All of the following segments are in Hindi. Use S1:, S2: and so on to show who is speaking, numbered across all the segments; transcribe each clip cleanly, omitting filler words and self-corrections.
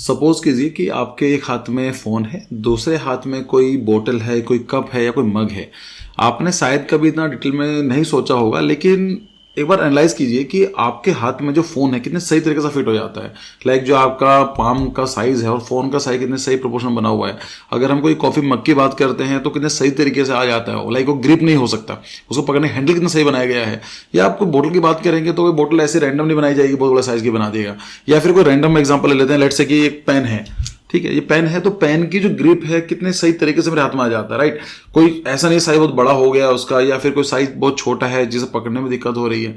S1: सपोज कीजिए कि आपके एक हाथ में फ़ोन है, दूसरे हाथ में कोई बोतल है, कोई कप है या कोई मग है। आपने शायद कभी इतना डिटेल में नहीं सोचा होगा, लेकिन एक बार एनालाइज कीजिए कि आपके हाथ में जो फ़ोन है कितने सही तरीके से फिट हो जाता है। लाइक जो आपका पाम का साइज़ है और फ़ोन का साइज़ कितने सही प्रोपोर्शन बना हुआ है। अगर हम कोई कॉफ़ी मग की बात करते हैं तो कितने सही तरीके से आ जाता है, लाइक वो ग्रिप नहीं हो सकता, उसको पकड़ने हैंडल कितना सही बनाया गया है। या आपको बोतल की बात करेंगे तो कोई बोतल ऐसे रैंडम नहीं बनाई जाएगी, बहुत बड़ा साइज़ की बना देगा। या फिर कोई रैंडम एग्जाम्पल ले लेते हैं, लेट्स से कि एक पेन है, ठीक है, ये पेन है तो पेन की जो ग्रिप है कितने सही तरीके से मेरे हाथ में आ जाता है, राइट। कोई ऐसा नहीं साइज बहुत बड़ा हो गया उसका, या फिर कोई साइज बहुत छोटा है जिसे पकड़ने में दिक्कत हो रही है।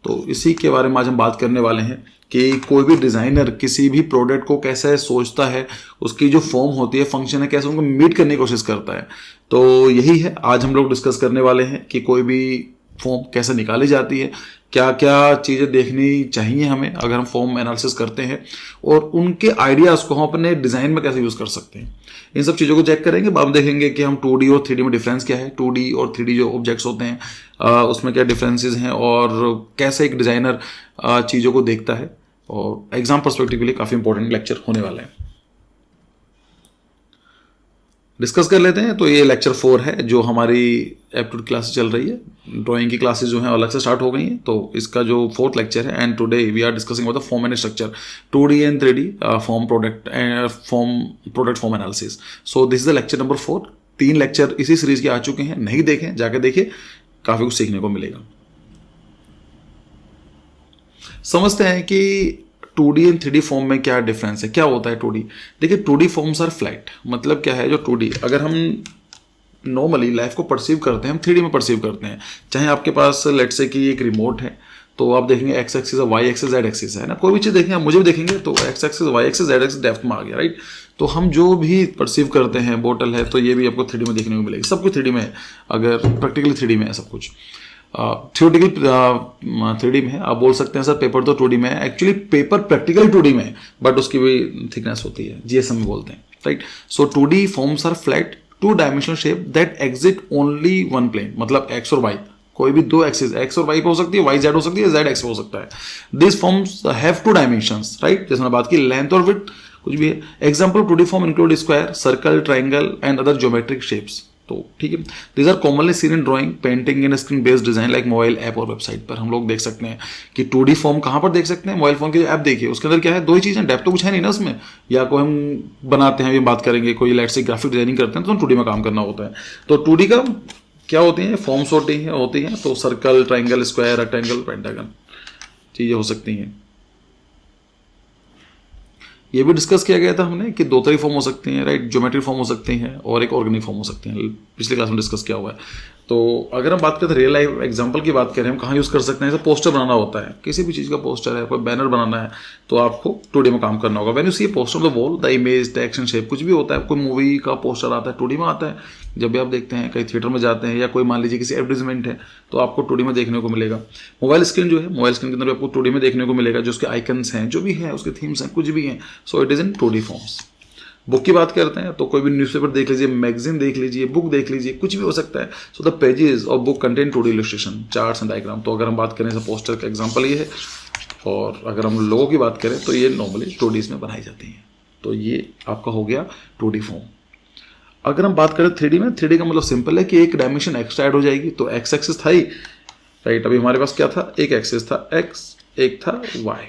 S1: तो इसी के बारे में आज हम बात करने वाले हैं कि कोई भी डिज़ाइनर किसी भी प्रोडक्ट को कैसे सोचता है, उसकी जो फॉर्म होती है, फंक्शन है, कैसे उनको मीट करने की कोशिश करता है। तो यही है आज हम लोग डिस्कस करने वाले हैं कि कोई भी फॉर्म कैसे निकाली जाती है, क्या क्या चीज़ें देखनी चाहिए हमें अगर हम फॉर्म एनालिसिस करते हैं, और उनके आइडियाज़ को हम अपने डिज़ाइन में कैसे यूज़ कर सकते हैं। इन सब चीज़ों को चेक करेंगे। बाद में देखेंगे कि हम 2D और 3D में डिफरेंस क्या है, 2D और 3D जो ऑब्जेक्ट्स होते हैं उसमें क्या डिफरेंसेस हैं, और कैसे एक डिज़ाइनर चीज़ों को देखता है। और एग्जाम पर्सपेक्टिव के लिए काफ़ी इंपॉर्टेंट लेक्चर होने वाला है, डिस्कस कर लेते हैं। तो ये लेक्चर 4 है जो हमारी एप्टीट्यूड क्लास चल रही है। ड्राइंग की क्लासेस जो हैं अलग से स्टार्ट हो गई हैं, तो इसका जो 4th लेक्चर है। And today we are discussing about the form and structure, 2D and 3D form product form analysis. So this is the lecture number 4। 3 lecture इसी सीरीज के आ चुके हैं, नहीं देखें जाकर देखिए, काफ़ी कुछ सीखने को मिलेगा। समझते हैं कि 2D एंड 3D फॉर्म में क्या डिफरेंस है, क्या होता है 2D। देखिए 2D फॉर्म्स आर फ्लैट, मतलब क्या है, जो 2D अगर हम नॉर्मली लाइफ को परसीव करते हैं, हम 3D में परसीव करते हैं। चाहे आपके पास लेट्स से कि एक रिमोट है, तो आप देखेंगे एक्स एक्सिस है, वाई एक्सिस, जेड एक्सिस है ना। कोई भी चीज़ देखेंगे, आप मुझे भी देखेंगे तो x axis, y axis, z axis depth में आ गया, राइट। तो हम जो भी परसीव करते हैं, बोतल है तो ये भी आपको 3D में देखने को मिलेगी। सब कुछ 3D में है, अगर प्रैक्टिकली 3D में है सब कुछ। थियोरेटिकल 3D में है। आप बोल सकते हैं सर पेपर तो 2D में है, एक्चुअली पेपर प्रैक्टिकली 2D में है, बट उसकी भी थिकनेस होती है, GSM में बोलते हैं, right. So 2D forms are flat 2-dimensional shape that exit only one plane, मतलब एक्स और वाई, कोई भी 2 एक्सिस एक्स और वाई पे हो सकती है, वाई जेड हो सकती है, जेड एक्स हो सकता है। This forms have 2 dimensions, right. जैसे मैंने बात की लेंथ और विड्थ, कुछ भी है। Example 2D form include square, circle, triangle and other geometric shapes. तो ठीक है, these are commonly seen in drawing, painting and screen based design like mobile app और वेबसाइट पर हम लोग देख सकते हैं कि 2D फॉर्म कहाँ पर देख सकते हैं। मोबाइल फोन की जो ऐप देखिए, उसके अंदर क्या है, 2 ही चीज़ें, डेप्थ तो कुछ है नहीं ना उसमें। या कोई हम बनाते हैं, ये बात करेंगे, कोई लेट्स से ग्राफिक डिजाइनिंग करते हैं तो 2D में काम करना होता है। तो 2D का क्या होती हैं, फॉर्म्स होती हैं। तो circle, triangle, square, rectangle, pentagon चीज़ें हो सकती हैं। ये भी डिस्कस किया गया था हमने कि 2 तरह फॉर्म हो सकती हैं, राइट। ज्योमेट्रिक फॉर्म हो सकती हैं और एक ऑर्गेनिक फॉर्म हो सकती हैं, पिछले क्लास में डिस्कस किया हुआ है। तो अगर हम बात करें तो रियल लाइफ एग्जांपल की बात करें, हम कहाँ यूज़ कर सकते हैं। जैसे पोस्टर बनाना होता है, किसी भी चीज़ का पोस्टर है, कोई बैनर बनाना है, तो आपको 2D में काम करना होगा। When you see poster of the wall, the image, text and shape, कुछ भी होता है। कोई मूवी का पोस्टर आता है 2D में आता है, जब भी आप देखते हैं, कहीं थिएटर में जाते हैं, या कोई मान लीजिए किसी एडवर्टाइजमेंट है तो आपको 2D में देखने को मिलेगा। मोबाइल स्क्रीन जो है, मोबाइल स्क्रीन के अंदर आपको 2D में देखने को मिलेगा, जो उसके आइकन्स हैं, जो भी है, उसके थीम्स हैं, कुछ भी हैं। So it is in 2D forms. Book की बात करते हैं तो कोई भी न्यूज़पेपर देख लीजिए, मैगजीन देख लीजिए, बुक देख लीजिए, कुछ भी हो सकता है। So the pages of book contain 2D illustration, charts and diagram. तो अगर हम बात करें पोस्टर का एग्जांपल ये है, और अगर हम लोगों की बात करें तो ये नॉर्मली 2D में बनाई जाती हैं। तो ये आपका हो गया 2D फॉर्म। अगर हम बात करें 3D में, 3D का मतलब सिंपल है कि एक डायमेंशन एक्स्ट्रा ऐड हो जाएगी। तो एक्स एक्सिस था ही, राइट। अभी हमारे पास क्या था, एक एक्सिस था एक्स, एक था वाई,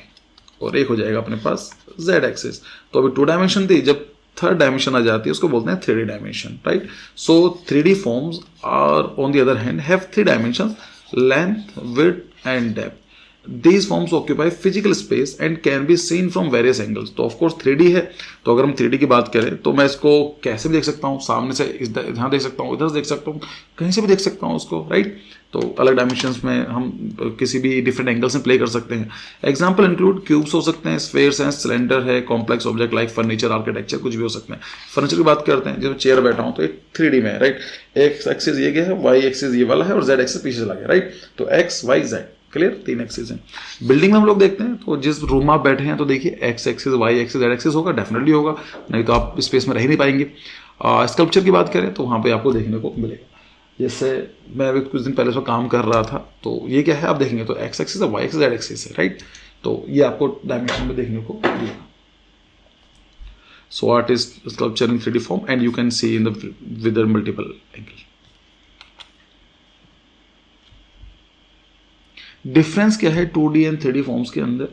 S1: और एक हो जाएगा अपने पास जेड एक्सिस। तो अभी 2 डायमेंशन थी, जब 3rd डायमेंशन आ जाती है उसको बोलते हैं 3D dimension, right. So 3D forms are on the other hand have 3 dimension, length, width and depth. These forms occupy physical space and can be seen from various angles. तो ऑफकोर्स 3D है, तो अगर हम 3D की बात करें तो मैं इसको कैसे भी देख सकता हूँ, सामने से यहाँ देख सकता हूँ, इधर से देख सकता हूँ, कहीं से भी देख सकता हूँ उसको, राइट। तो अलग डायमेंशंस में हम किसी भी डिफरेंट एंगल से प्ले कर सकते हैं। एग्जाम्पल इंक्लूड क्यूब्स हो सकते हैं, स्फेयर्स हैं, सिलेंडर है, complex object like furniture, architecture, कुछ भी हो सकते हैं। फर्नीचर की बात करते हैं, जब चेयर बैठा हूँ तो एक 3D में है, राइट। एक्स एक्सिस ये गया है, वाई एक्सिस ये वाला है, और जेड एक्सिस पीछे चला गया, राइट। तो x y z, clear, 3 axis हैं। बिल्डिंग में हम लोग देखते हैं तो जिस रूम में आप बैठे हैं तो देखिए x axis, y axis, z axis होगा, डेफिनेटली होगा, नहीं तो आप स्पेस में रह नहीं पाएंगे। स्कल्पचर की बात करें तो वहाँ पे आपको देखने को मिलेगा। जैसे मैं अभी कुछ दिन पहले से काम कर रहा था, तो ये क्या है आप देखेंगे तो एक्स एक्सिस है, वाई एक्सिस, जेड एक्सिस है, राइट। तो ये आपको डायमेंशन में देखने को मिलेगा। So art is sculpture in 3D form and you can see in the with the multiple angle. Difference क्या है 2D एंड 3D फॉर्म्स के अंदर?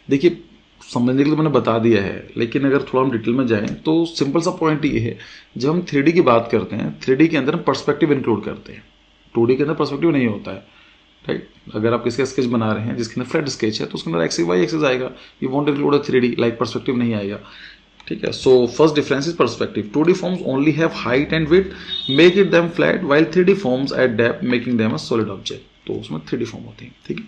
S1: देखिए समझने के लिए मैंने बता दिया है, लेकिन अगर थोड़ा हम डिटेल में जाएं तो सिंपल सा पॉइंट ये है, जब हम 3D की बात करते हैं 3D के अंदर हम पर्सपेक्टिव इंक्लूड करते हैं, 2D के अंदर पर्सपेक्टिव नहीं होता है, राइट? अगर आप किसी का स्केच बना रहे हैं जिसके अंदर फ्लैट स्केच है तो उसके अंदर एक्सिस वाई एक्सिस आएगा, you want include a 3D, like perspective नहीं आएगा, ठीक है? So first difference is perspective. 2D forms only have height and width, make it them flat, while 3D forms eight depth making them a solid object. तो उसमें 3D फॉर्म होती है, ठीक है?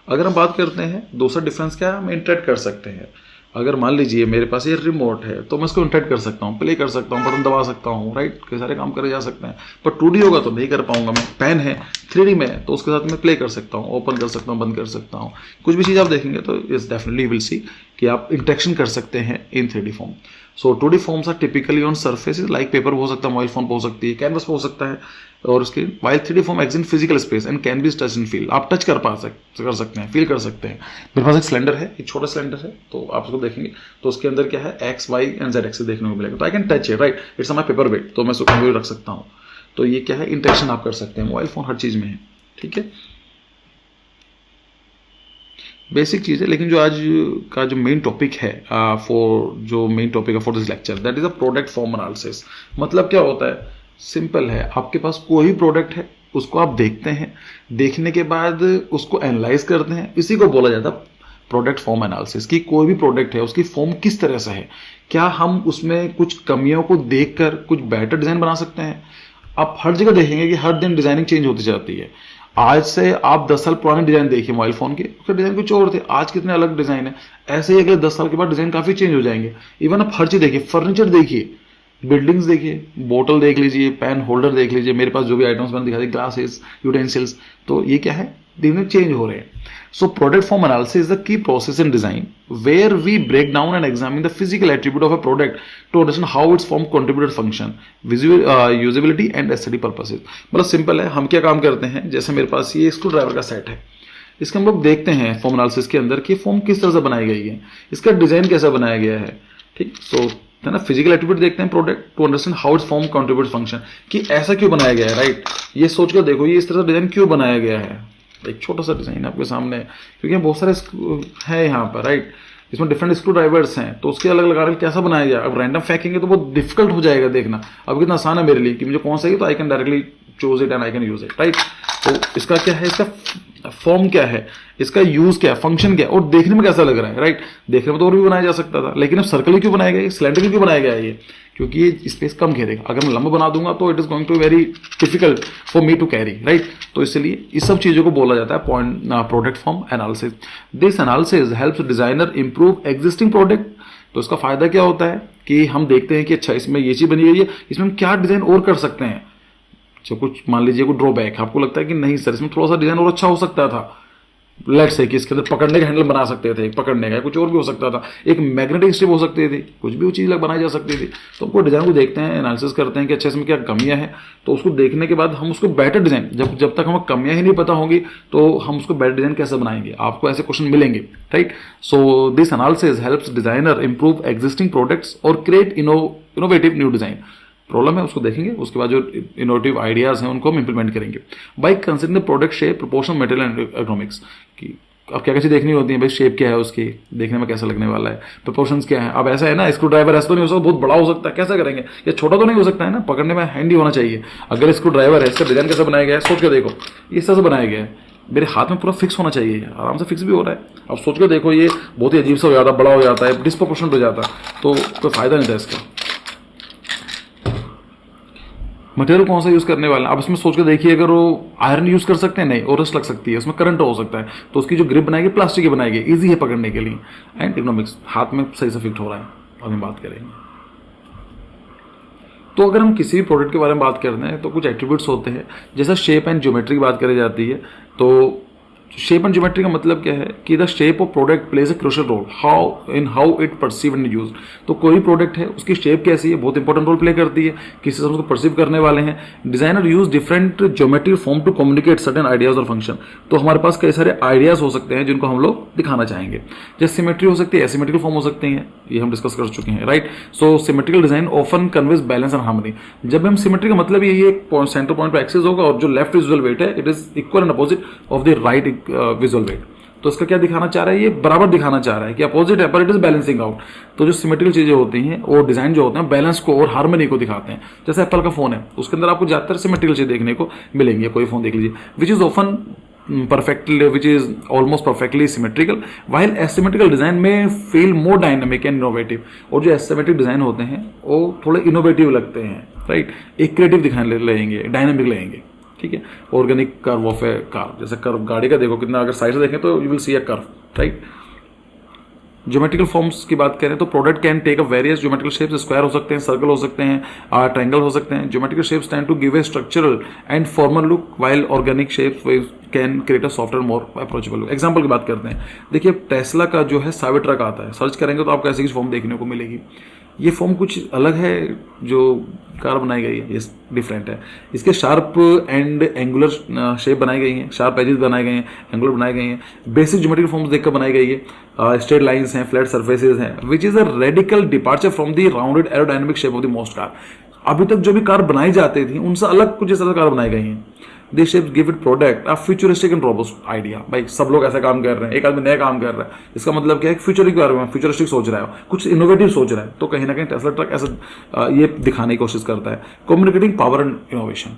S1: अगर हम बात करते हैं दूसरा डिफरेंस क्या है, हम इंटरेक्ट कर सकते हैं. अगर मान लीजिए मेरे पास ये रिमोट है तो मैं इसको इंटरेक्ट कर सकता हूँ, प्ले कर सकता हूँ, बटन दबा सकता हूँ, राइट? कई सारे काम करे जा सकते हैं. पर 2D होगा तो नहीं कर पाऊंगा मैं. पेन है 3D में तो उसके साथ मैं प्ले कर सकता हूँ, ओपन कर सकता हूँ, बंद कर सकता हूँ, कुछ भी चीज़ आप देखेंगे तो इस डेफिनेटली विल सी कि आप इंटरेक्शन कर सकते हैं in 3D form. So 2D forms are typically on surfaces, like paper हो सकता है, मोबाइल फोन हो सकती है, कैनवस हो सकता है और screen. While 3D form x in physical space and can be touch in feel. आप टच कर सकते हैं, फील कर सकते हैं. मेरे पास एक सिलेंडर है, एक छोटा सिलेंडर है, तो आप उसको देखेंगे तो उसके अंदर क्या है, x y and z axis देखने को मिलेगा. तो I can touch it, right? It's my paper weight, तो मैं उसको कहीं भी रख सकता हूँ. तो ये क्या है, इंटरेक्शन आप कर सकते हैं. मोबाइल फोन हर चीज़ में है, ठीक है? बेसिक चीज़ है. लेकिन जो आज का जो मेन टॉपिक है for this lecture, that is a product form analysis. मतलब क्या होता है, सिंपल है. आपके पास कोई भी प्रोडक्ट है, उसको आप देखते हैं, देखने के बाद उसको एनालाइज करते हैं, इसी को बोला जाता है प्रोडक्ट फॉर्म एनालिसिस. कि कोई भी प्रोडक्ट है उसकी फॉर्म किस तरह से है, क्या हम उसमें कुछ कमियों को देखकर कुछ बेटर डिजाइन बना सकते हैं. आप हर जगह देखेंगे कि हर दिन डिजाइनिंग चेंज होती जाती है. आज से आप 10 साल पुराने डिजाइन देखिए मोबाइल फोन के, उसके डिजाइन कुछ और थे, आज कितने अलग डिजाइन है. ऐसे ही अगले 10 साल के बाद डिजाइन काफी चेंज हो जाएंगे. इवन आप हर चीज देखिए, फर्नीचर देखिए, बिल्डिंग्स देखिए, बोतल देख लीजिए, पेन होल्डर देख लीजिए, मेरे पास जो भी आइटम्स मैंने दिखा दी, ग्लासेस, यूटेंसिल्स, तो ये क्या है, दिन में चेंज हो रहे हैं. So product form analysis is the key process in design where we break down and examine the physical attribute of a product to understand how its form contributed function, usability and aesthetic purposes. मतलब सिंपल है, हम क्या काम करते हैं, जैसे मेरे पास ये स्क्रू ड्राइवर का सेट है, इसके हम लोग देखते हैं फॉर्म एनालिसिस के अंदर कि फॉर्म किस तरह से बनाई गई है, इसका डिजाइन कैसा बनाया गया है, ठीक? सो है ना, फिजिकल एट्रीब्यूट देखते हैं product to understand how its form contribute function, कि ऐसा क्यों बनाया गया है, राइट? ये सोचकर देखो ये इस तरह से डिजाइन क्यों बनाया गया है. एक छोटा सा डिजाइन आपके सामने, क्योंकि बहुत सारे है यहाँ पर, राइट? इसमें डिफरेंट स्क्रू ड्राइवर्स हैं तो उसके अलग अलग आर्टिकल कैसा बनाया गया. अब रैंडम फेंकेंगे तो बहुत डिफिकल्ट हो जाएगा देखना. अब कितना आसान है मेरे लिए कि मुझे कौन सा है, तो I can directly choose it and I can use it, right? तो इसका क्या है, इसका फॉर्म क्या है, इसका यूज क्या है, फंक्शन क्या है, और देखने में कैसा लग रहा है, राइट? देखने में तो और भी बनाया जा सकता था, लेकिन अब सर्कल क्यों बनाया गया, सिलेंडर क्यों बनाया गया है ये, क्योंकि ये स्पेस कम घेरेगा. अगर मैं लंबा बना दूंगा तो it is going to very difficult for me to carry, right? तो इसलिए इस सब चीजों को बोला जाता है product form analysis. This analysis helps designer improve existing product. तो इसका फायदा क्या होता है कि हम देखते हैं कि अच्छा इसमें ये चीज बनी गई है, इसमें हम क्या डिजाइन और कर सकते हैं. जो कुछ मान लीजिए कोई ड्रॉबैक, आपको लगता है कि नहीं सर इसमें थोड़ा सा डिजाइन और अच्छा हो सकता था, लेट्स से कि इसके अंदर पकड़ने का हैंडल बना सकते थे, पकड़ने का कुछ और भी हो सकता था, एक मैग्नेटिक स्ट्रिप हो सकती थी, कुछ भी वो चीज़ बनाई जा सकती थी. तो हमको डिजाइन को देखते हैं, एनालिसिस करते हैं कि अच्छा इसमें क्या कमियां हैं, तो उसको देखने के बाद हम उसको बेटर डिजाइन, जब तक हमें कमियां ही नहीं पता होंगी तो हम उसको बेटर डिजाइन कैसे बनाएंगे. आपको ऐसे क्वेश्चन मिलेंगे, right? So this analysis helps designer improve existing products और create innovative new design. Problem है उसको देखेंगे, उसके बाद जो इनोवेटिव आइडियाज हैं उनको हम इंप्लीमेंट करेंगे. By considering the product shape, proportion, material and economics, कि अब क्या क्या चीज़ देखनी होती है भाई, शेप क्या है उसकी, देखने में कैसा लगने वाला है, प्रोपोर्शंस क्या है. अब ऐसा है ना, स्क्रू ड्राइवर ऐसा तो नहीं हो सकता, बहुत बड़ा हो सकता है, कैसा करेंगे, या छोटा तो नहीं हो सकता है ना, पकड़ने में हैंडी होना चाहिए. अगर स्क्रू ड्राइवर है, इसका डिजाइन कैसा बनाया गया है, सोच के देखो, इस तरह से बनाया गया है, मेरे हाथ में पूरा फिक्स होना चाहिए, आराम से फिक्स भी हो रहा है. अब सोच कर देखो, ये बहुत ही अजीब सा हो जाता है, बड़ा हो जाता है, डिस्प्रोपोर्शनल हो जाता है, तो कोई फायदा नहीं था इसका. मटेरियल कौन सा यूज करने वाला है, अब इसमें सोच के देखिए, अगर वो आयरन यूज कर सकते हैं, नहीं, और रस्ट लग सकती है, उसमें करंट हो सकता है, तो उसकी जो ग्रिप बनाएगी प्लास्टिक की बनाएगी, इजी है पकड़ने के लिए. एंड इकोनॉमिक्स, हाथ में सही से फिट हो रहा है. अब हम बात करेंगे, तो अगर हम किसी भी प्रोडक्ट के बारे में बात करते हैं तो कुछ एट्रीब्यूट्स होते हैं, जैसा शेप एंड ज्योमेट्री की बात करी जाती है. तो शेप एंड ज्योमेट्री का मतलब क्या है कि the shape of product plays a crucial role how it perceive and use. तो कोई प्रोडक्ट है उसकी शेप कैसी है बहुत इंपॉर्टेंट रोल प्ले करती है, किसी से उसको परसीव करने वाले हैं। Designer use different geometry form to communicate certain ideas और फंक्शन। तो हमारे पास कई सारे आइडियाज हो सकते हैं जिनको हम लोग दिखाना चाहेंगे। जैसे सिमेट्री हो सकती है, एसिमेट्रिकल फॉर्म हो सकते हैं, ये हम डिस्कस कर चुके हैं, right. So symmetrical design often conveys balance and harmony. जब हम सिमेट्री का मतलब यही है सेंटर पॉइंट पर एक्सेस होगा और जो लेफ्ट विजुअल वेट है it is equal and opposite of the right visual weight. तो इसका क्या दिखाना चाह रहा है, ये बराबर दिखाना चाह रहा है कि अपोजिट है पर इट इज बैलेंसिंग आउट। तो जो सिमेट्रिकल चीजें होती हैं और डिजाइन जो होते हैं बैलेंस को और हार्मनी को दिखाते हैं। जैसे एप्पल का फोन है उसके अंदर आपको ज्यादातर सिमेट्रिकल चीजें देखने को मिलेंगी। कोई फोन देख लीजिए which is often perfectly, which is almost perfectly symmetrical, while asymmetrical design may feel more dynamic and innovative। और जो asymmetric डिजाइन होते हैं वो थोड़े इनोवेटिव लगते हैं, राइट, एक क्रिएटिव दिखाने लगेंगे, डायनामिक लगेंगे, ठीक है। Organic curve of a car, जैसे कर्व गाड़ी का देखो कितना, अगर साइड से देखें तो you will see a curve, right. Geometrical forms की बात करें तो product can take a various geometrical shapes, square हो सकते हैं, सर्कल हो सकते हैं, ट्रायंगल हो सकते हैं। Geometrical shapes tend to give a structural and formal look while organic shapes can create a software more approachable look. Example की बात करते हैं, देखिए टेस्ला का जो है साइबर ट्रक आता है, सर्च करेंगे तो आपको ऐसी कुछ फॉर्म देखने को मिलेगी। ये फॉर्म कुछ अलग है जो कार बनाई गई है, ये डिफरेंट है। इसके शार्प एंड एंगुलर शेप बनाई गई हैं, शार्प एजेस बनाए गए हैं, एंगुलर बनाए गए हैं। बेसिक ज्योमेट्रिकल फॉर्म्स देखकर बनाई गई है। स्ट्रेट लाइंस हैं, फ्लैट सर्फेसेस हैं, which is a radical departure from the rounded aerodynamic shape of the most car. अभी तक जो भी कार बनाई जाती थी उनसे अलग कुछ ऐसा कार बनाई गई हैं। These shapes give it product a futuristic and robust idea। भाई सब लोग ऐसा काम कर रहे हैं, एक आदमी नया काम कर रहा है, इसका मतलब क्या है, फ्यूचर के बारे में फ्यूचरिस्टिक सोच रहा है, कुछ इनोवेटिव सोच रहा है। तो कहीं ना कहीं टेस्ला ट्रक ऐसा ये दिखाने की कोशिश करता है। कम्युनिकेटिंग पावर एंड इनोवेशन,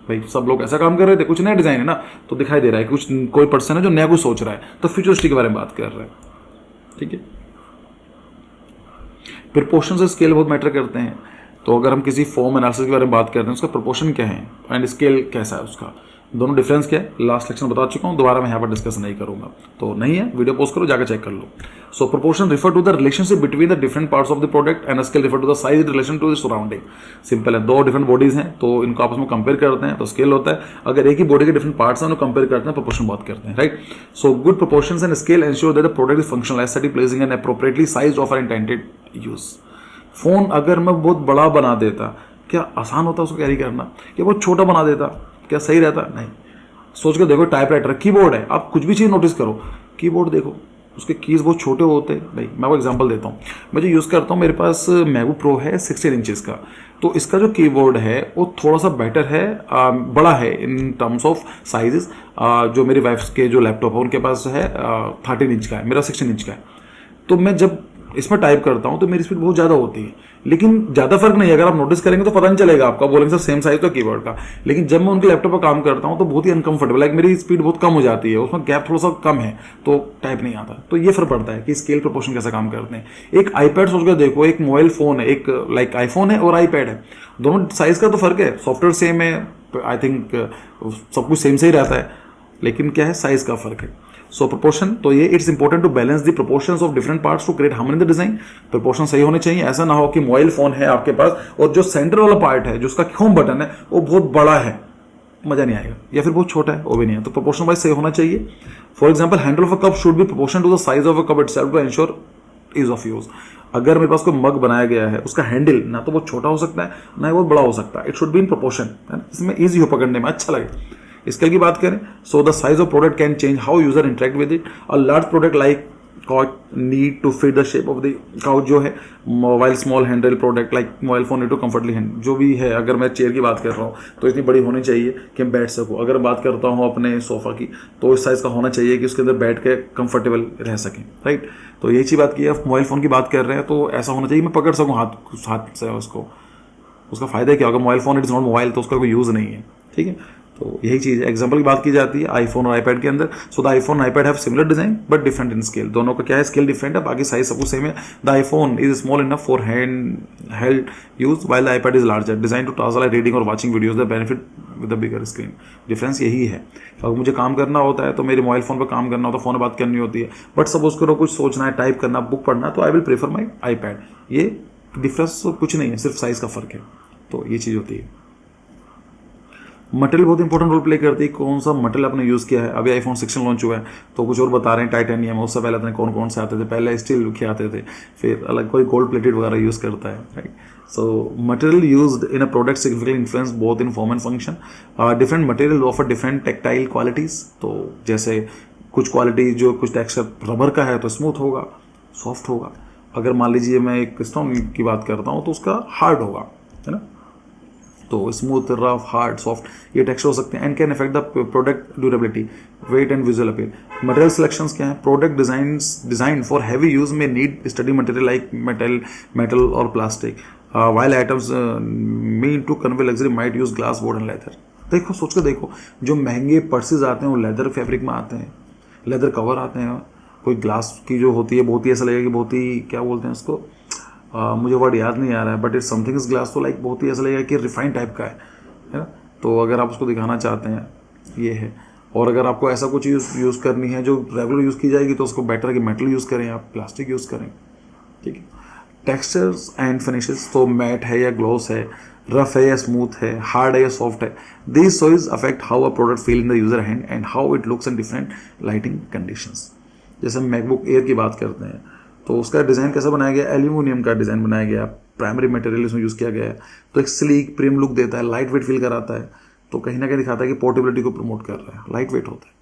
S1: भाई सब लोग ऐसा काम कर रहे थे, कुछ नया डिजाइन है ना, तो दिखाई दे रहा है कुछ कोई पर्सन है जो नया कुछ सोच रहा है, तो फ्यूचरिस्टिक के बारे में बात कर रहा है, ठीक है। प्रोपोर्शन से स्केल बहुत मैटर करते हैं। तो अगर हम किसी फॉर्म एनालिसिस के बारे में बात करते हैं उसका प्रोपोर्शन क्या है एंड स्केल कैसा है, उसका दोनों डिफरेंस क्या है, लास्ट लेक्चर में बता चुका हूं, दोबारा मैं यहाँ पर डिस्कस नहीं करूंगा। तो नहीं है, वीडियो पोस्ट करो, जाकर चेक कर लो। So proportion refer to the relationship between the different parts of the product and scale refer to the size in relation to the surrounding. Simple है, दो डिफरेंट बॉडीज हैं तो इनको आपस में कंपेयर करते हैं तो स्केल होता है। अगर एक ही बॉडी के डिफरेंट पार्ट्स हैं उनको कंपेयर करते हैं, प्रोपोर्शन बात करते हैं, right. So good proportions and scale ensure that the product is functional as such placing an appropriately sized of our intended use. Phone अगर मैं बहुत बड़ा बना देता, क्या आसान होता उसको कैरी करना, या बहुत छोटा बना देता, क्या सही रहता? नहीं। सोच के देखो, टाइपराइटर, कीबोर्ड है, आप कुछ भी चीज़ नोटिस करो, कीबोर्ड देखो उसके कीज बहुत छोटे होते हैं। भाई मैं आपको एग्जांपल देता हूँ, मैं जो यूज़ करता हूँ, मेरे पास मैकबुक प्रो है 16 इंचेस का, तो इसका जो कीबोर्ड है वो थोड़ा सा बेटर है, बड़ा है इन टर्म्स ऑफ साइजेस। जो मेरी वाइफ के जो लैपटॉप है उनके पास है 13 इंच का है, मेरा 16 इंच का है। तो मैं जब इसमें टाइप करता हूं तो मेरी स्पीड बहुत ज़्यादा होती है, लेकिन ज़्यादा फर्क नहीं है। अगर आप नोटिस करेंगे तो पता नहीं चलेगा आपका, बोलेंगे सर सेम साइज तो कीबोर्ड का। लेकिन जब मैं उनके लैपटॉप पर काम करता हूं तो बहुत ही अनकंफर्टेबल, लाइक मेरी स्पीड बहुत कम हो जाती है, उसमें गैप थोड़ा सा कम है तो टाइप नहीं आता। तो ये फर्क पड़ता है कि स्केल प्रोपोर्शन कैसा काम करते हैं। एक आईपैड सोच कर देखो, एक मोबाइल फोन है, एक लाइक आईफोन है और आईपैड है, दोनों साइज का तो फर्क है, सॉफ्टवेयर सेम है, आई थिंक सब कुछ सेम से ही रहता है, लेकिन क्या है, साइज का फर्क है। सो प्रोपोर्शन, तो ये it's important to balance the proportions of different parts to create harmony in the design. Proportion सही होने चाहिए, ऐसा ना हो कि मोबाइल फोन है आपके पास और जो सेंटर वाला पार्ट है, जो उसका होम बटन है, वो बहुत बड़ा है, मजा नहीं आएगा, या फिर बहुत छोटा है, वो भी नहीं है। तो प्रोपोर्शन वाइज सही होना चाहिए। For example, handle of a cup should be proportion to the size of a cup itself to ensure ease of use. अगर मेरे पास कोई मग बनाया गया है, उसका हैंडल ना तो बहुत छोटा हो सकता है ना ही बहुत बड़ा हो सकता है, it should be in proportion, इसमें ईजी हो पकड़ने में, अच्छा लगे। स्केल की बात करें, so the size of product can change how user interact with it. A large product like couch need to fit the shape of the couch जो है, mobile small handle product like mobile phone need to comfortably hand, जो भी है। अगर मैं चेयर की बात कर रहा हूँ तो इतनी बड़ी होनी चाहिए कि मैं बैठ सकूँ। अगर बात करता हूँ अपने सोफा की, तो इस साइज का होना चाहिए कि उसके अंदर बैठ के कंफर्टेबल रह सकें, राइट। तो यही चीज़ बात की है। मोबाइल फोन की बात कर रहे हैं तो ऐसा होना चाहिए मैं पकड़ सकूँ हाथ से उसको। उसका फायदा क्या होगा, mobile phone it is not mobile, तो उसका कोई यूज़ नहीं है, ठीक है। तो यही चीज़ है। एग्जांपल की बात की जाती है आईफोन और आईपैड के अंदर। सो द आईफोन और iPad have similar design but different in scale. दोनों का क्या है, स्केल डिफरेंट है, बाकी साइज सब कुछ सेम है। The iPhone is small enough for hand held use while the iPad is larger design to task like reading और watching videos the benefit with the bigger screen. Difference यही है। अगर मुझे काम करना होता है तो मेरे मोबाइल फोन पर काम करना होता है, फोन पर बात करनी होती है, बट सपोज करो कुछ सोचना है, टाइप करना, बुक पढ़ना, तो I will prefer my iPad. ये डिफरेंस कुछ नहीं है, सिर्फ साइज का फर्क है। तो ये चीज़ होती है। मटेरियल बहुत इंपॉर्टेंट रोल प्ले करती है, कौन सा मटेरियल आपने यूज़ किया है। अभी आईफोन 16 लॉन्च हुआ है तो कुछ और बता रहे हैं टाइटेनियम, उससे पहले अपने कौन कौन से आते थे, पहले स्टील के आते थे, फिर अलग कोई गोल्ड प्लेटेड वगैरह यूज़ करता है, right. So material used in a product significantly influence both in form and function. Different material offer different tactile qualities. तो जैसे कुछ क्वालिटी जो कुछ टेक्सचर रबर का है तो स्मूथ होगा, सॉफ्ट होगा। अगर मान लीजिए मैं एक स्टोन की बात करता हूँ तो उसका हार्ड होगा, है ना। तो स्मूथ, रफ, हार्ड, सॉफ्ट ये टेक्सचर हो सकते हैं and can affect the product durability, weight and visual appeal. Material selections क्या है? Product design for heavy use में need study material like metal और plastic, while items mean to convey luxury might use glass, wood and leather. देखो, सोच कर देखो, जो महंगे पर्सेज आते हैं वो लेदर फैब्रिक में आते हैं, लेदर कवर आते हैं। कोई ग्लास की जो होती है बहुत ही ऐसा लगेगा कि बहुत ही क्या बोलते हैं उसको, मुझे वर्ड याद नहीं आ रहा है, but it something is glass, तो लाइक बहुत ही ऐसा लगेगा कि रिफाइंड टाइप का है ना। तो अगर आप उसको दिखाना चाहते हैं ये है। और अगर आपको ऐसा कुछ यूज़ करनी है जो रेगुलर यूज़ की जाएगी तो उसको बेटर है कि मेटल यूज़ करें, आप प्लास्टिक यूज़ करें, ठीक है। टेक्सचर्स एंड फिनिशेस, तो मैट है या ग्लॉस है, रफ है या स्मूथ है, हार्ड है या सॉफ्ट है। These choice affect how a product feel in the user hand and how it looks in different lighting conditions. जैसे हम मैकबुक एयर की बात करते हैं तो उसका डिज़ाइन कैसा बनाया गया? एल्यूमिनियम का डिज़ाइन बनाया गया, प्राइमरी मटेरियल इसमें यूज़ किया गया है, तो एक स्लीक प्रीमियम लुक देता है, लाइट वेट फील कराता है, तो कहीं ना कहीं दिखाता है कि पोर्टेबिलिटी को प्रमोट कर रहा है, लाइट वेट होता है,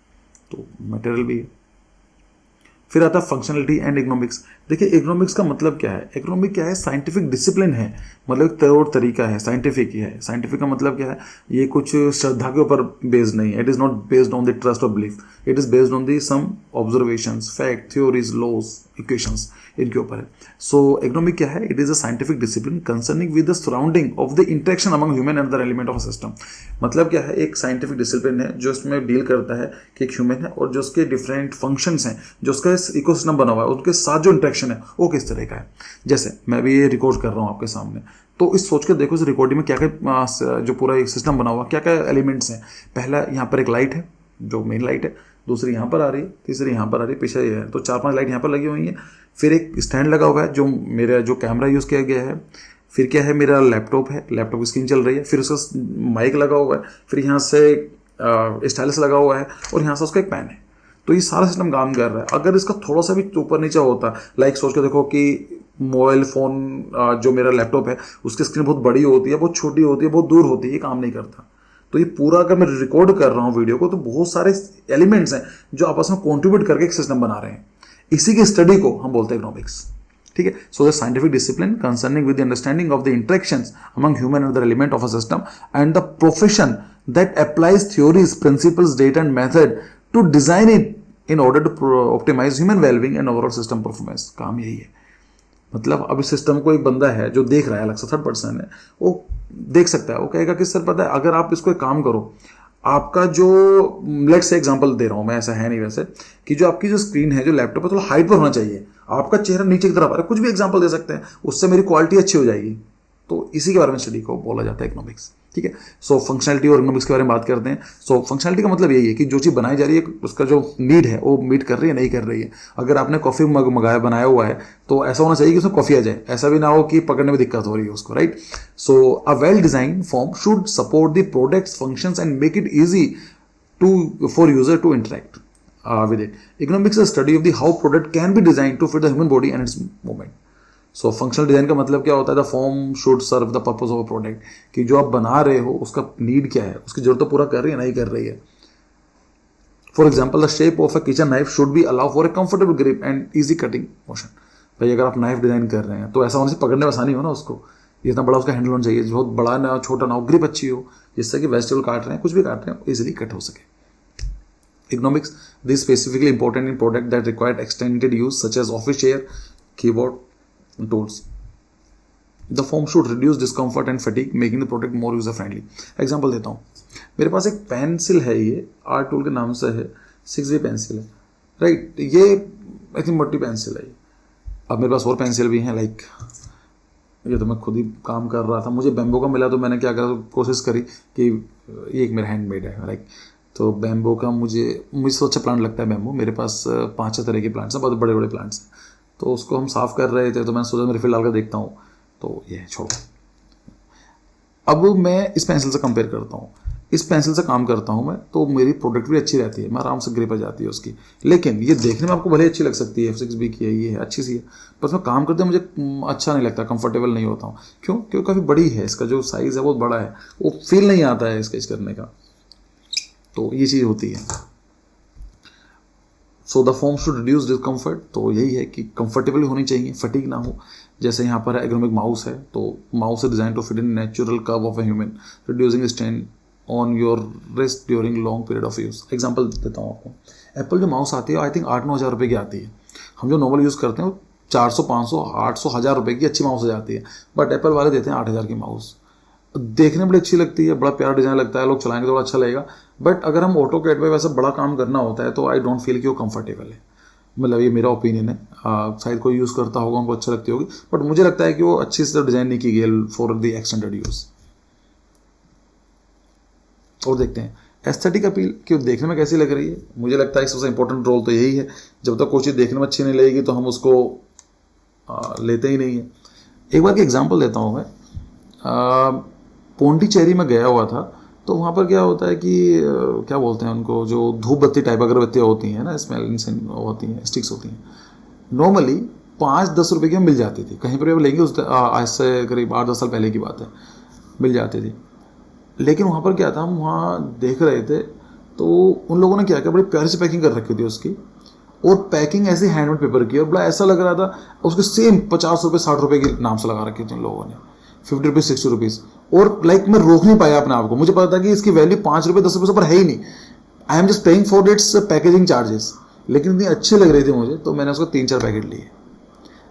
S1: तो मटेरियल भी है। फिर आता है फंक्शनलिटी एंड इकोनॉमिक्स। देखिए, इकोनॉमिक्स का मतलब क्या है? इकोनॉमिक क्या है? साइंटिफिक डिसिप्लिन है, मतलब एक तौर तरीका है, साइंटिफिक ही है। साइंटिफिक का मतलब क्या है? ये कुछ श्रद्धा के ऊपर बेस्ड नहीं है, it is not based on the trust और belief, it is based on the some observations, fact, theories, laws, equations, इनके ऊपर है। सो इकोनॉमिक क्या है? It is a scientific discipline concerning with the surrounding of the interaction among human and other element of a system. मतलब क्या है? एक साइंटिफिक डिसिप्लिन है जो इसमें डील करता है कि एक ह्यूमन है और जो उसके डिफरेंट फंक्शंस हैं, जो उसका इकोसिस्टम बना हुआ है, उनके साथ जो इंटरेक्शन है वो किस तरह का है। जैसे मैं भी ये रिकॉर्ड कर रहा हूँ आपके सामने, तो इस सोच कर देखो इस रिकॉर्डिंग में क्या क्या जो पूरा एक सिस्टम बना हुआ, क्या क्या एलिमेंट्स हैं। पहला, यहाँ पर एक लाइट है जो मेन लाइट है, दूसरी यहाँ पर आ रही है, तीसरी यहाँ पर आ रही है, पीछे ये है, तो 4-5 लाइट यहाँ पर लगी हुई हैं। फिर एक स्टैंड लगा हुआ है जो मेरा जो कैमरा यूज़ किया गया है। फिर क्या है? मेरा लैपटॉप है, लैपटॉप की स्क्रीन चल रही है, फिर उसका माइक लगा हुआ है, फिर यहाँ से स्टाइलस लगा हुआ है और यहाँ से उसका एक पेन है। तो ये सारा सिस्टम काम कर रहा है। अगर इसका थोड़ा सा भी ऊपर नीचे होता, लाइक सोच के देखो कि मोबाइल फ़ोन जो मेरा लैपटॉप है उसकी स्क्रीन बहुत बड़ी होती है, बहुत छोटी होती है, बहुत दूर होती है, ये काम नहीं करता। तो ये पूरा अगर मैं रिकॉर्ड कर रहा हूँ वीडियो को, तो बहुत सारे एलिमेंट्स हैं जो आपस में कॉन्ट्रीब्यूट करके एक सिस्टम बना रहे हैं। इसी की स्टडी को हम बोलते हैं इकोनॉमिक्स, ठीक है। So the scientific discipline concerning with the understanding of the interactions among human and other element of a system and the profession that applies theories, principles, data and method to design it in order to optimise human wellbeing and overall system performance. काम यही है। मतलब अभी सिस्टम को एक बंदा है जो देख रहा है, अलग से थर्ड पर्सन है, वो देख सकता है, वो कहेगा कि सर पता है अगर आप इसको एक काम करो, आपका जो लेट्स से एग्जांपल दे रहा हूं मैं, ऐसा है नहीं वैसे, कि जो आपकी जो स्क्रीन है, जो लैपटॉप है, थोड़ा हाइट पर होना चाहिए, आपका चेहरा नीचे की तरफ आ रहा है, कुछ भी एग्जांपल दे सकते हैं, उससे मेरी क्वालिटी अच्छी हो जाएगी। तो इसी के बारे में स्टडी को बोला जाता है इकोनॉमिक्स, ठीक है। सो फंक्शनलिटी और इकोनॉमिक्स के बारे में बात करते हैं। सो फंक्शनलिटी का मतलब यही है कि जो चीज़ बनाई जा रही है उसका जो नीड है वो मीट कर रही है, नहीं कर रही है। अगर आपने कॉफ़ी बनाया हुआ है तो ऐसा होना चाहिए कि उसमें कॉफ़ी आ जाए, ऐसा भी ना हो कि पकड़ने में दिक्कत हो रही है उसको, right. So a well design form should support the products functions and make it easy for user to interact with it. Economics is a study of the how product can be designed to fit the human body and its movement. So functional design का मतलब क्या होता है? The form should serve the purpose of a product, कि जो आप बना रहे हो उसका नीड क्या है, उसकी जरूरत तो पूरा कर रही है, नहीं कर रही है। For example, the shape of a kitchen knife should be allow for a comfortable grip and easy cutting motion. भाई अगर आप नाइफ डिजाइन कर रहे हैं तो ऐसा होने से पकड़ने में आसानी हो ना उसको, इतना बड़ा उसका हैंडल होना चाहिए, बहुत बड़ा ना छोटा ना हो, ग्रिप अच्छी हो, जिससे कि वेजिटेबल काट रहे हैं, कुछ भी काट रहे हैं, इजीली कट हो सके। Economics, this is specifically important in products that require extended use such as office chair, keyboard, and tools. The foam should reduce discomfort and fatigue, making the product more user friendly. Example देता हूँ, मेरे पास एक पेंसिल है, ये आर्ट टूल के नाम से है, 6B पेंसिल है, राइट। ये आई थिंक मोटी पेंसिल है। अब मेरे पास और पेंसिल भी हैं, लाइक ये तो मैं खुद ही काम कर रहा था, मुझे बैम्बो का मिला तो मैंने क्या करा, कोशिश करी कि ये एक मेरा हैंडमेड है, राइट। तो बैम्बो का मुझे तो अच्छा प्लांट लगता है बैम्बो। मेरे पास 5-6 तरह के प्लांट्स हैं, बहुत बड़े बड़े प्लांट्स हैं। तो उसको हम साफ़ कर रहे थे तो मैंने सोचा रिफिल डाल कर देखता हूँ, तो ये छोड़ो। अब मैं इस पेंसिल से कंपेयर करता हूँ, इस पेंसिल से काम करता हूँ मैं, तो मेरी प्रोडक्ट भी अच्छी रहती है, मैं आराम से ग्रिप आ जाती है उसकी। लेकिन ये देखने में आपको भले अच्छी लग सकती है, F6B की है, ये है अच्छी सी है, पर उसमें काम करते मुझे अच्छा नहीं लगता, कंफर्टेबल नहीं होता हूँ। क्यों? क्योंकि काफ़ी बड़ी है, इसका जो साइज़ है बहुत बड़ा है, वो फील नहीं आता है स्केच करने का। तो ये चीज़ होती है। So the form should reduce discomfort, तो यही है कि कंफर्टेबल होनी चाहिए, फटीग ना हो। जैसे यहाँ पर एर्गोनोमिक माउस है, तो माउस है design to fit in natural curve of a human, reducing strain on your wrist during long period of use. Example देता हूँ आपको, एप्पल जो माउस आती है आई थिंक 8-9 हज़ार रुपये की आती है। हम जो नॉर्मल यूज़ करते हैं वो 400, 500, 800, 1000 रुपये की अच्छी माउस हो जाती है, बट एप्पल वाले देते हैं 8000 की माउस। देखने में बड़ी अच्छी लगती है, बड़ा प्यारा डिज़ाइन लगता है, लोग चलाएंगे तो बड़ा अच्छा लगेगा, बट अगर हम ऑटो कैड पे वैसा बड़ा काम करना होता है तो आई डोंट फील कि वो कंफर्टेबल है। मतलब ये मेरा ओपिनियन है, शायद कोई यूज़ करता होगा उनको अच्छा लगती होगी, बट मुझे लगता है कि वो अच्छी से डिज़ाइन नहीं की गई फॉर द एक्सटेंडेड यूज़। और देखते हैं एस्थेटिक अपील कि देखने में कैसी लग रही है। मुझे लगता है सबसे इंपॉर्टेंट रोल तो यही है, जब तक कोई चीज़ देखने में अच्छी नहीं लगेगी तो हम उसको लेते ही नहीं है। एक बार की एग्जांपल देता हूँ मैं, पौंडीचेरी में गया हुआ था, तो वहाँ पर क्या होता है कि क्या बोलते हैं उनको, जो धूप बत्ती टाइप अगरबत्तियाँ होती हैं ना, स्मेल होती हैं, स्टिक्स होती हैं, नॉर्मली 5-10 रुपये की मिल जाती थी। कहीं पर भी लेंगे उस आज से करीब 8-10 साल पहले की बात है, मिल जाती थी। लेकिन वहाँ पर क्या था, हम वहाँ देख रहे थे तो उन लोगों ने क्या किया, बड़ी प्यारी सी पैकिंग कर रखी थी उसकी, और पैकिंग ऐसे हैंडमेड पेपर की, और बड़ा ऐसा लग रहा था उसके सेम 50 रुपये 60 रुपये के नाम से लगा रखी थी उन लोगों ने, 50 रुपीज़ 60 रुपीज़। और लाइक मैं रोक नहीं पाया अपने आप को, मुझे पता था कि इसकी वैल्यू 5 रुपये 10 रुपये से ऊपर है ही नहीं, I am just paying for its packaging charges. लेकिन इतनी अच्छी लग रही थी मुझे, तो मैंने उसको 3-4 पैकेट लिए।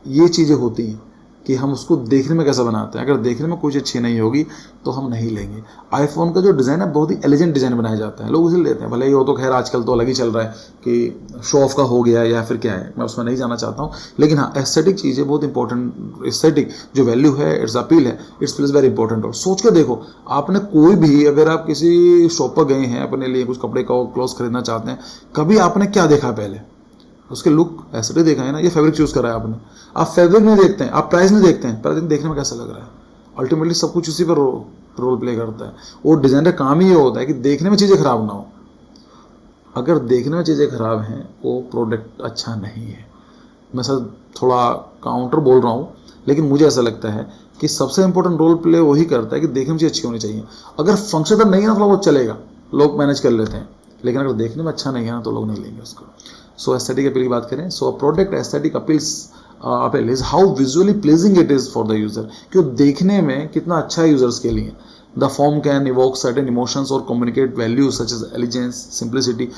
S1: ये चीज़ें होती हैं कि हम उसको देखने में कैसा बनाते हैं। अगर देखने में कुछ अच्छी नहीं होगी तो हम नहीं लेंगे। आईफोन का जो डिज़ाइन है बहुत ही एलिजेंट डिज़ाइन बनाया जाता है, लोग उसे लेते हैं, भले ही वो तो खैर आजकल तो अलग ही चल रहा है कि शो ऑफ का हो गया या फिर क्या है, मैं उसमें नहीं जाना चाहता हूँ। लेकिन हाँ, एस्थेटिक चीज़ है बहुत इंपॉर्टेंट, एस्थेटिक जो वैल्यू है, इट्स अपील है, इट्स प्लेस वेरी इंपॉर्टेंट। और सोच के देखो, आपने कोई भी, अगर आप किसी शॉप पर गए हैं अपने लिए कुछ कपड़े का क्लोथ खरीदना चाहते हैं, कभी आपने क्या देखा पहले? उसके लुक एस्थेटिक देखा है ना, ये फैब्रिक चूज करा है आपने, आप फैब्रिक नहीं देखते हैं, आप प्राइस नहीं देखते हैं, प्राइस देखने में कैसा लग रहा है। अल्टीमेटली सब कुछ उसी पर रोल प्ले करता है। और डिजाइनर काम ही ये होता है कि देखने में चीज़ें खराब ना हो। अगर देखने में चीज़ें खराब हैं, वो प्रोडक्ट अच्छा नहीं है। मैं सर थोड़ा काउंटर बोल रहा हूँ, लेकिन मुझे ऐसा लगता है कि सबसे इंपॉर्टेंट रोल प्ले वही करता है कि देखने में चीज़ अच्छी होनी चाहिए। अगर फंक्शनल नहीं है ना, थोड़ा बहुत चलेगा, लोग मैनेज कर लेते हैं, लेकिन अगर देखने में अच्छा नहीं है ना तो लोग नहीं लेंगे उसको। सो एस्थेटिक अपील की बात करें, so product aesthetic appeal is how visually pleasing it is for the user, कि देखने में कितना अच्छा है यूजर्स के लिए। The form can evoke certain emotions और communicate values such as elegance, simplicity,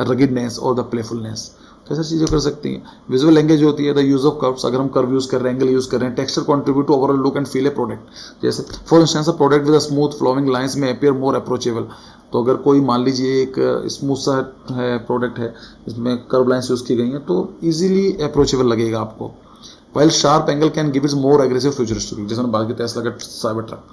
S1: ruggedness और द प्लेफुलनेस। तो ऐसी चीज़ें कर सकती हैं। विजुअल लैंग्वेज होती है द यूज ऑफ कर्व्स, अगर हम कर्व यूज कर रहे हैं, एंगल यूज कर रहे हैं। Texture contribute to overall look and feel a product, जैसे for instance a product with a smooth flowing lines में अपीयर मोर अप्रोचेबल। तो अगर कोई मान लीजिए एक स्मूथ सा है प्रोडक्ट है, इसमें कर्व लाइंस यूज की गई हैं, तो इजीली अप्रोचेबल लगेगा आपको। While sharp angle can give it's more aggressive futuristic, जैसे बात की टेस्ला का साइबर ट्रक,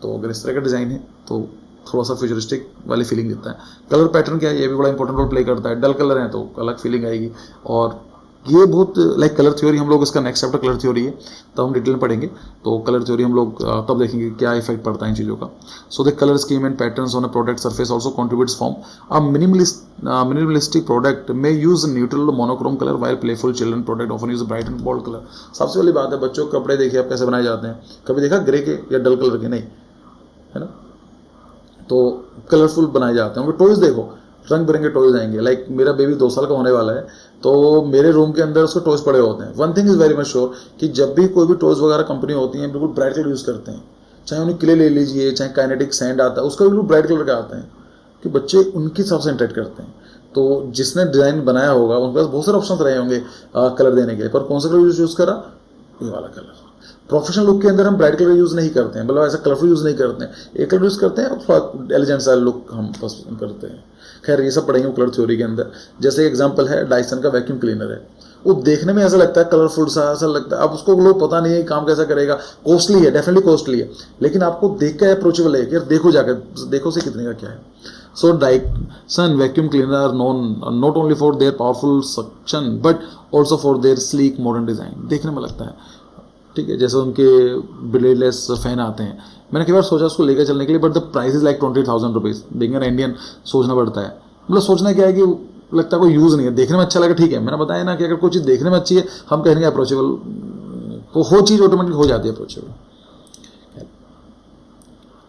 S1: तो अगर इस तरह का डिज़ाइन है तो थोड़ा सा फ्यूचरिस्टिक वाली फीलिंग देता है। कलर पैटर्न क्या है, ये भी बड़ा इंपॉर्टेंट रोल प्ले करता है। डल कलर है तो अलग फीलिंग आएगी, और ये बहुत लाइक कलर थ्योरी, हम लोग इसका नेक्स्ट चैप्टर कलर थ्योरी है, तब हम डिटेल में पढ़ेंगे। तो कलर थ्योरी हम लोग तब देखेंगे क्या इफेक्ट पड़ता है इन चीज़ों का। So the colour scheme and patterns on a product surface also contributes form a minimalistic product में use neutral monochrome colour, while playful children product often use bright and bold colour. सबसे पहली बात है, बच्चों के कपड़े देखिए आप कैसे बनाए जाते हैं, कभी देखा ग्रे के या डल कलर के? नहीं, है ना। तो कलरफुल बनाए जाते हैं। उनके टॉयज देखो, रंग बिरंगे टॉयज आएंगे। लाइक मेरा बेबी 2 साल का होने वाला है, तो मेरे रूम के अंदर उसके टॉयज पड़े होते हैं। One thing is very much sure कि जब भी कोई भी टॉयज वगैरह कंपनी होती है, बिल्कुल ब्राइट कलर यूज करते हैं। चाहे उन्हें क्ले ले लीजिए, चाहे काइनेटिक सैंड आता है, उसका बिल्कुल ब्राइट कलर का आता है कि बच्चे उनके हिसाब से इंटरेक्ट करते हैं। तो जिसने डिजाइन बनाया होगा उनके पास बहुत सारे ऑप्शन रहे होंगे कलर देने के लिए, पर कौन सा कलर यूज करा? ये वाला कलर। प्रोफेशनल लुक के अंदर हम ब्राइट कलर यूज नहीं करते हैं, मतलब ऐसा कलरफुल यूज नहीं करते हैं, एक कलर यूज करते हैं और थोड़ा एलिजेंट सा लुक हम पसंद करते हैं। खैर ये सब पढ़ेंगे कलर थ्योरी के अंदर। जैसे एग्जांपल है डायसन का वैक्यूम क्लीनर है, वो देखने में ऐसा लगता है कलरफुल सा ऐसा लगता है, अब उसको लोग पता नहीं है काम कैसा करेगा, कॉस्टली है, डेफिनेटली कॉस्टली है, लेकिन आपको देख के अप्रोचेबल है कि यार देखो जाकर देखो से कितने का क्या है। So Dyson vacuum cleaner are known not only for their powerful suction but also for their sleek modern design. देखने में लगता है ठीक है, जैसे उनके ब्लेडलेस फैन आते हैं, मैंने कई बार सोचा उसको लेकर चलने के लिए, but the price is like 20,000 rupees. Being an Indian सोचना पड़ता है, मतलब सोचना क्या है कि लगता है कोई यूज़ नहीं है, देखने में अच्छा लगा ठीक है। मैंने बताया ना कि अगर कोई चीज़ देखने में अच्छी है हम कहेंगे अप्रोचेबल, तो वो चीज़ ऑटोमेटिक हो जाती है अप्रोचेबल।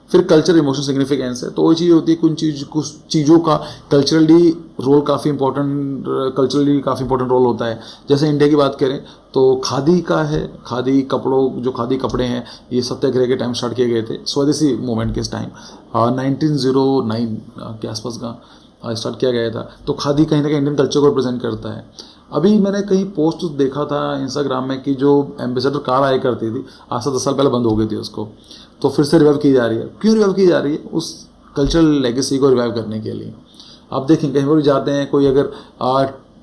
S1: फिर कल्चर इमोशनल सिग्निफिकेंस है, तो वही चीज़ होती है कुछ चीज़ों का कल्चरली रोल काफ़ी इंपॉर्टेंट रोल होता है। जैसे इंडिया की बात करें तो खादी का है, खादी कपड़े हैं ये सत्याग्रह के टाइम स्टार्ट किए गए थे, स्वदेशी मूवमेंट के टाइम 1909 के आसपास का स्टार्ट किया गया था। तो खादी कहीं ना कहीं इंडियन कल्चर को रिप्रेजेंट करता है। अभी मैंने कहीं पोस्ट देखा था इंस्टाग्राम में कि जो एम्बेसडर कार आया करती थी, आज से 10 साल पहले बंद हो गई थी उसको, तो फिर से रिवाइव की जा रही है। क्यों रिवाइव की जा रही है? उस कल्चरल लेगेसी को रिवाइव करने के लिए। आप देखें कहीं पर भी जाते हैं, कोई अगर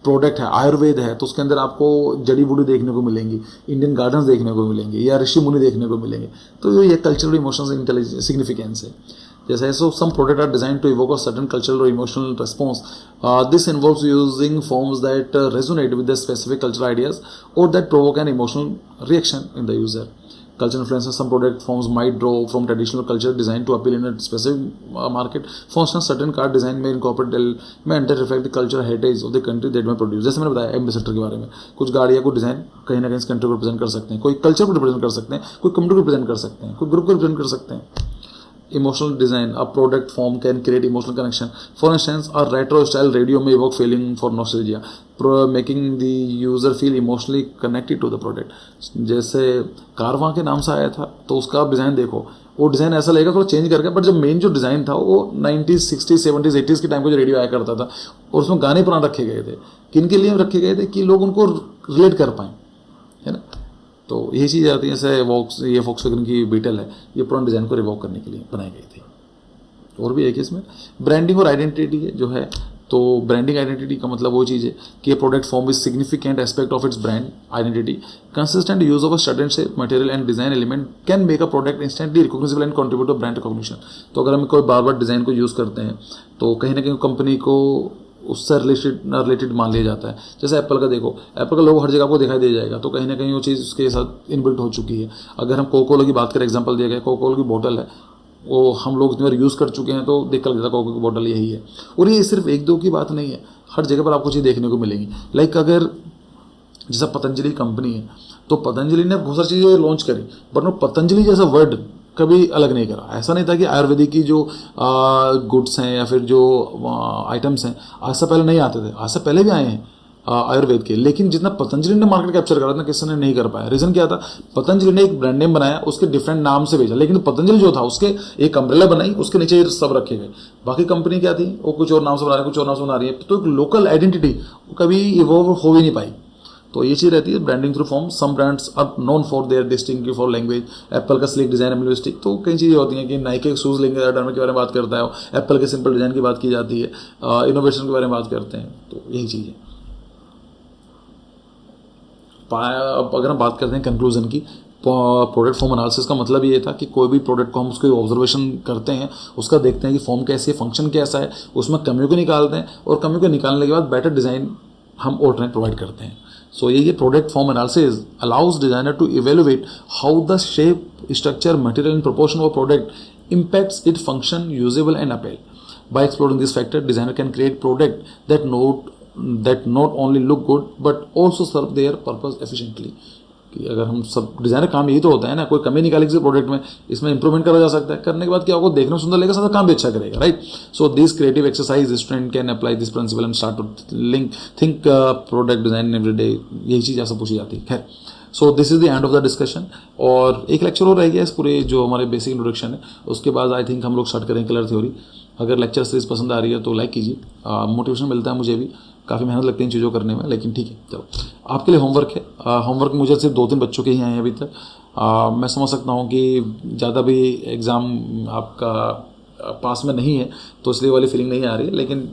S1: प्रोडक्ट है, आयुर्वेद है, तो उसके अंदर आपको जड़ी बूटी देखने को मिलेंगी, इंडियन गार्डन्स देखने को मिलेंगे, या ऋषि मुनि देखने को मिलेंगे। तो ये कल्चरल इमोशनल सिग्निफिकेंस है। जैसे so some products are designed to evoke a certain cultural or emotional response. This involves using forms that resonate with the specific cultural ideas or that provoke an emotional reaction in the user. Culture influences. Some product forms might draw from traditional culture designed to appeal in a specific market. For instance, certain car design may reflect the cultural heritage of the country that may produce. जैसे मैंने बताया एम्बेसडर के बारे में, कुछ गाड़ियाँ कुछ डिज़ाइन कहीं ना कहीं इस कंट्री को रिप्रेजेंट कर सकते हैं, कोई कल्चर को रिप्रेजेंट कर सकते हैं, कोई कम्युनिटी को रिप्रेजेंट कर सकते हैं, कोई ग्रुप को रिप्रेजेंट कर सकते हैं। Emotional design, a product form can create emotional connection. For instance, a retro style radio may evoke feeling for nostalgia, making the user feel emotionally connected to the product. जैसे कारवां के नाम से आया था, तो उसका आप डिज़ाइन देखो, वो डिज़ाइन ऐसा लगेगा थोड़ा चेंज करके, बट जब मेन जो डिज़ाइन था वो 90s 60s 70s 80s के टाइम को जो रेडियो आया करता था, और उसमें गाने पुराने रखे गए थे। किन के लिए रखे गए थे? कि लोग उनको रिलेट कर पाएँ, है ना। तो यही चीज़ आती है। जैसे ये वोक्सवैगन की बीटल है, ये पुराने डिज़ाइन को रिवॉक करने के लिए बनाई गई थी। और भी एक इसमें ब्रांडिंग और आइडेंटिटी जो है, तो ब्रांडिंग आइडेंटिटी का मतलब वो चीज़ है कि product form is significant aspect of its brand identity. Consistent use of a certain shape, material and design element can make a product instantly recognisable and contribute to brand recognition. तो अगर हम कोई बार बार डिज़ाइन को यूज़ करते हैं तो कहीं ना कहीं कंपनी को उससे रिलेटेड मान लिया जाता है। जैसे एप्पल का देखो, एप्पल का लोगो हर जगह आपको दिखाई दे जाएगा, तो कहीं ना कहीं वो चीज़ उसके साथ इनबिल्ट हो चुकी है। अगर हम कोका कोला की बात करें, एग्जांपल दिया गया, कोका कोला की बोतल है, वो हम लोग इतनी बार यूज़ कर चुके हैं तो देख कर लगता है कोका की बोतल यही है। और ये सिर्फ एक दो की बात नहीं है, हर जगह पर आपको चीज़ देखने को मिलेंगी। लाइक अगर जैसा पतंजलि कंपनी है, तो पतंजलि ने बहुत सारी चीज़ें लॉन्च करी, बट वो पतंजलि जैसा वर्ड कभी अलग नहीं करा। ऐसा नहीं था कि आयुर्वेदिक की जो गुड्स हैं या फिर जो आइटम्स हैं आज से पहले नहीं आते थे, आज से पहले भी आए हैं आयुर्वेद के, लेकिन जितना पतंजलि ने मार्केट कैप्चर करा था किसी ने नहीं कर पाया। रीज़न क्या था? पतंजलि ने एक ब्रांड नेम बनाया, उसके डिफरेंट नाम से भेजा, लेकिन पतंजलि जो था उसके एक अम्ब्रेला बनाई, उसके नीचे सब रखे गए। बाकी कंपनी क्या थी, वो कुछ और नाम से बना रही है, कुछ और नाम से बना रही है, तो एक लोकल आइडेंटिटी कभी इवॉल्व हो भी नहीं पाई। तो ये चीज़ रहती है branding through form. Some brands are known for their distinctive for language. Apple का स्लिक डिजाइन मिनिमलिस्टिक, तो कई चीज़ें होती हैं कि नाइके के शूज़ लेंगे के बारे में बात करता है, एप्पल के सिंपल डिजाइन की बात की जाती है, इनोवेशन के बारे में बात करते हैं। तो यही चीज़ है। अब अगर हम बात करते हैं कंक्लूजन की, प्रोडक्ट फॉर्म एनालिसिस का मतलब ये था कि कोई भी प्रोडक्ट को हम उसको ऑब्जर्वेशन करते हैं, उसका देखते हैं कि फॉर्म कैसी है, फंक्शन कैसा है, उसमें कमियों को निकालते हैं, और कमियों को निकालने के बाद बेटर डिज़ाइन हम ऑल्टरनेट प्रोवाइड करते हैं। सो ये product form analysis allows designer to evaluate how the shape, structure, material and proportion of product impacts its function, usable and appeal. By exploring this factor, designer can create product that not only look good but also serve their purpose efficiently. कि अगर हम सब डिज़ाइनर काम यही तो होता है ना, कोई कमी निकाले किसी प्रोडक्ट में, इसमें इंप्रूवमेंट करा जा सकता है, करने के बाद क्या होगा, देखने में सुंदर लगेगा, साथ काम भी अच्छा करेगा, right. So this creative exercise student can apply this principle and start to think product design every day. यही चीज़ ऐसा पूछी जाती है। खैर, so this is the end of the discussion. और एक लेक्चर और रह गया इस पूरे जो हमारे बेसिक इंट्रोडक्शन है, उसके बाद आई थिंक हम लोग स्टार्ट करें कलर थ्योरी। अगर लेक्चर सीरीज पसंद आ रही है तो लाइक कीजिए, मोटिवेशन मिलता है मुझे भी, काफ़ी मेहनत लगती है इन चीज़ों करने में, लेकिन ठीक है। चलो, आपके लिए होमवर्क है। होमवर्क मुझे सिर्फ 2-3 बच्चों के ही आए हैं अभी तक। मैं समझ सकता हूँ कि ज़्यादा भी एग्ज़ाम आपका पास में नहीं है, तो इसलिए वाली फीलिंग नहीं आ रही है, लेकिन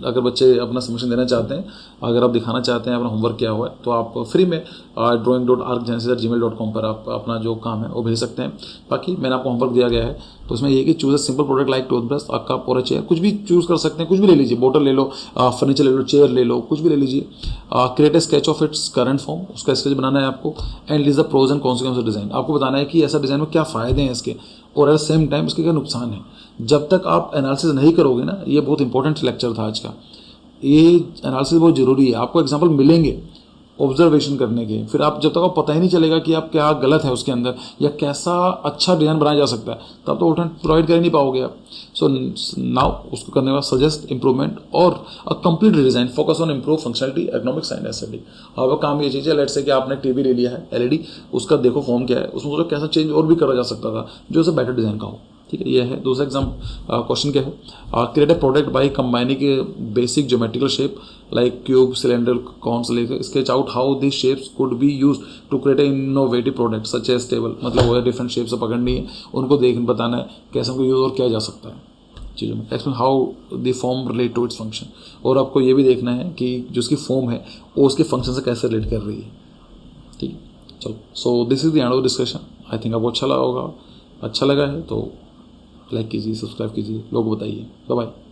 S1: अगर बच्चे अपना सबमिशन देना चाहते हैं, अगर आप दिखाना चाहते हैं अपना होमवर्क क्या हुआ है, तो आप फ्री में drawing.arcgenesis@gmail.com पर आप अपना जो काम है वो भेज सकते हैं। बाकी मैंने आपको होमवर्क दिया गया है, तो उसमें ये कि choose a simple product like toothbrush, cup और चेयर, कुछ भी चूज़ कर सकते हैं, कुछ भी ले लीजिए, बोतल ले लो, फर्नीचर ले लो, चेयर ले लो, कुछ भी ले लीजिए। Create a sketch of its current form, उसका स्केच बनाना है आपको, and list the pros and consequence of design, आपको बताना है कि ऐसा डिज़ाइन में क्या फ़ायदे हैं इसके और एट द सेम टाइम इसके क्या नुकसान है। जब तक आप एनालिसिस नहीं करोगे ना, ये बहुत इंपॉर्टेंट लेक्चर था आज का, ये एनालिसिस बहुत ज़रूरी है। आपको एग्जाम्पल मिलेंगे ऑब्जर्वेशन करने के, फिर आप जब तक आपको पता ही नहीं चलेगा कि आप क्या गलत है उसके अंदर या कैसा अच्छा डिज़ाइन बनाया जा सकता है, तब तो ऑल्टरनेट प्रोवाइड कर ही नहीं पाओगे आप। सो नाउ उसको करने के बाद सजेस्ट इंप्रूवमेंट और a complete design, focus on improve functionality, economics and aesthetic. अब काम ये चीज़ है, लेट्स से कि आपने टीवी ले लिया है एलईडी, उसका देखो फॉर्म क्या है, उसमें सोचो कैसा चेंज और भी करा जा सकता था जो उसे बेटर डिज़ाइन का हो। ठीक है, ये है। दूसरा क्वेश्चन क्या है, create a product by combining basic geometrical shape like cube, cylinder, cones, लेकर sketch out how this shapes could be use to create a innovative product such as table, मतलब वो है डिफरेंट शेप्स पकड़नी है, उनको बताना है कैसे उनको यूज़ और किया जा सकता है चीज़ों में। Explain how the form relate to its function, और आपको ये भी देखना है कि जो उसकी फॉर्म है वो उसके फंक्शन से कैसे रिलेट कर रही है। ठीक है, चलो, सो this is the end of discussion. I think आपको अच्छा लगा होगा, अच्छा लगा है तो लाइक कीजिए, सब्सक्राइब कीजिए, लोगों को बताइए। Bye bye.